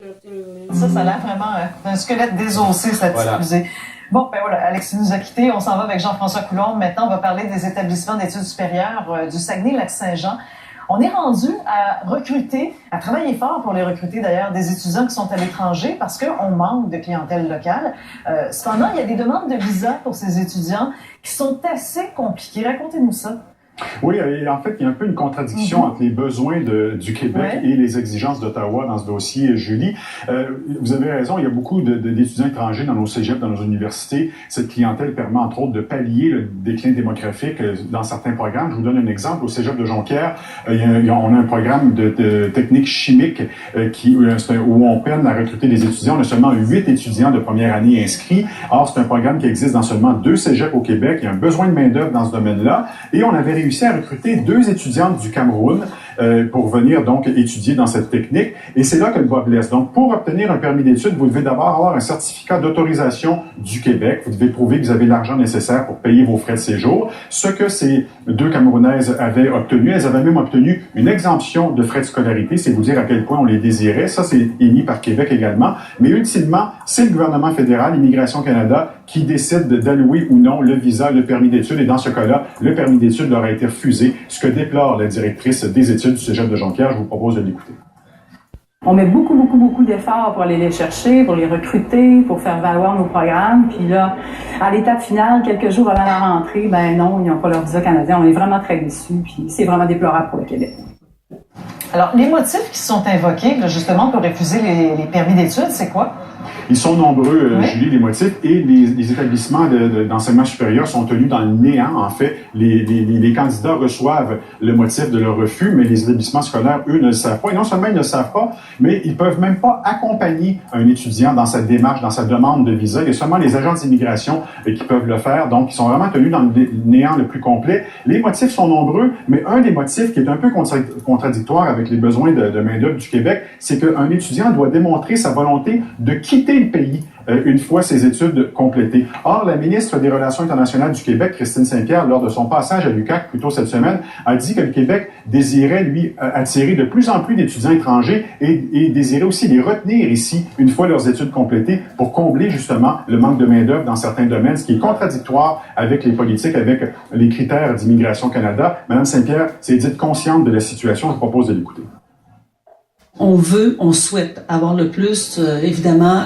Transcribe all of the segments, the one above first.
Ça a l'air vraiment un squelette désossé, cette fusée. Bon, ben voilà, Alexis nous a quittés. On s'en va avec Jean-François Coulombe. Maintenant, on va parler des établissements d'études supérieures du Saguenay-Lac-Saint-Jean. On est rendu à recruter, à travailler fort pour les recruter d'ailleurs, des étudiants qui sont à l'étranger parce qu'on manque de clientèle locale. Cependant, il y a des demandes de visa pour ces étudiants qui sont assez compliquées. Racontez-nous ça. Oui, et en fait, il y a un peu une contradiction entre les besoins du Québec et les exigences d'Ottawa dans ce dossier, Julie. Vous avez raison, il y a beaucoup d'étudiants étrangers dans nos cégeps, dans nos universités. Cette clientèle permet, entre autres, de pallier le déclin démographique dans certains programmes. Je vous donne un exemple. Au cégep de Jonquière, on a un programme de technique chimique où on peine à recruter des étudiants. On a seulement 8 étudiants de première année inscrits. Or, c'est un programme qui existe dans seulement 2 cégeps au Québec. Il y a un besoin de main-d'œuvre dans ce domaine-là. Et on avait réussi à recruter 2 étudiantes du Cameroun pour venir donc étudier dans cette technique. Et c'est là que le bas blesse. Donc, pour obtenir un permis d'études, vous devez d'abord avoir un certificat d'autorisation du Québec. Vous devez prouver que vous avez l'argent nécessaire pour payer vos frais de séjour. Ce que ces 2 Camerounaises avaient obtenu, elles avaient même obtenu une exemption de frais de scolarité. C'est vous dire à quel point on les désirait. Ça, c'est émis par Québec également. Mais ultimement, c'est le gouvernement fédéral, Immigration Canada, qui décide d'allouer ou non le visa, le permis d'études. Et dans ce cas-là, le permis d'études leur a été refusé, ce que déplore la directrice des études du cégep de Jonquière. Je vous propose de l'écouter. On met beaucoup d'efforts pour aller les chercher, pour les recruter, pour faire valoir nos programmes. Puis là, à l'étape finale, quelques jours avant la rentrée, ben non, ils n'ont pas leur visa canadien. On est vraiment très déçus. Puis c'est vraiment déplorable pour le Québec. Alors, les motifs qui sont invoqués, là, justement, pour refuser les permis d'études, c'est quoi? Ils sont nombreux, Julie, les motifs, et les établissements d'enseignement supérieur sont tenus dans le néant. En fait, les candidats reçoivent le motif de leur refus, mais les établissements scolaires, eux, ne le savent pas. Et non seulement ils ne le savent pas, mais ils peuvent même pas accompagner un étudiant dans sa démarche, dans sa demande de visa. Il y a seulement les agents d'immigration qui peuvent le faire. Donc, ils sont vraiment tenus dans le néant le plus complet. Les motifs sont nombreux, mais un des motifs qui est un peu contradictoire avec les besoins de main-d'œuvre du Québec, c'est qu'un étudiant doit démontrer sa volonté de quitter le pays une fois ses études complétées. Or, la ministre des Relations internationales du Québec, Christine Saint-Pierre, lors de son passage à l'UQAC plus tôt cette semaine, a dit que le Québec désirait, lui, attirer de plus en plus d'étudiants étrangers et désirait aussi les retenir ici une fois leurs études complétées pour combler justement le manque de main-d'œuvre dans certains domaines, ce qui est contradictoire avec les politiques, avec les critères d'Immigration Canada. Madame Saint-Pierre s'est dite consciente de la situation. Je vous propose de l'écouter. On souhaite avoir le plus, évidemment,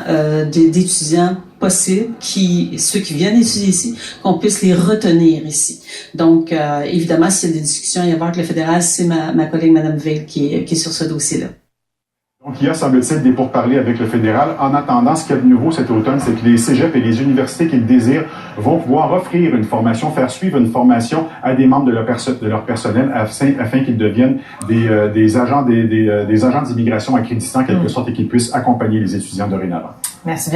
d'étudiants possibles, ceux qui viennent étudier ici, qu'on puisse les retenir ici. Donc, évidemment, s'il y a des discussions à y avoir avec le fédéral, c'est ma collègue, Mme Veil, qui est sur ce dossier-là. Donc, il y a, semble-t-il, des pourparlers avec le fédéral. En attendant, ce qu'il y a de nouveau cet automne, c'est que les cégeps et les universités qui le désirent vont pouvoir offrir une formation, faire suivre une formation à des membres de leur personnel afin qu'ils deviennent des agents d'immigration accréditants, en quelque sorte, et qu'ils puissent accompagner les étudiants dorénavant. Merci bien.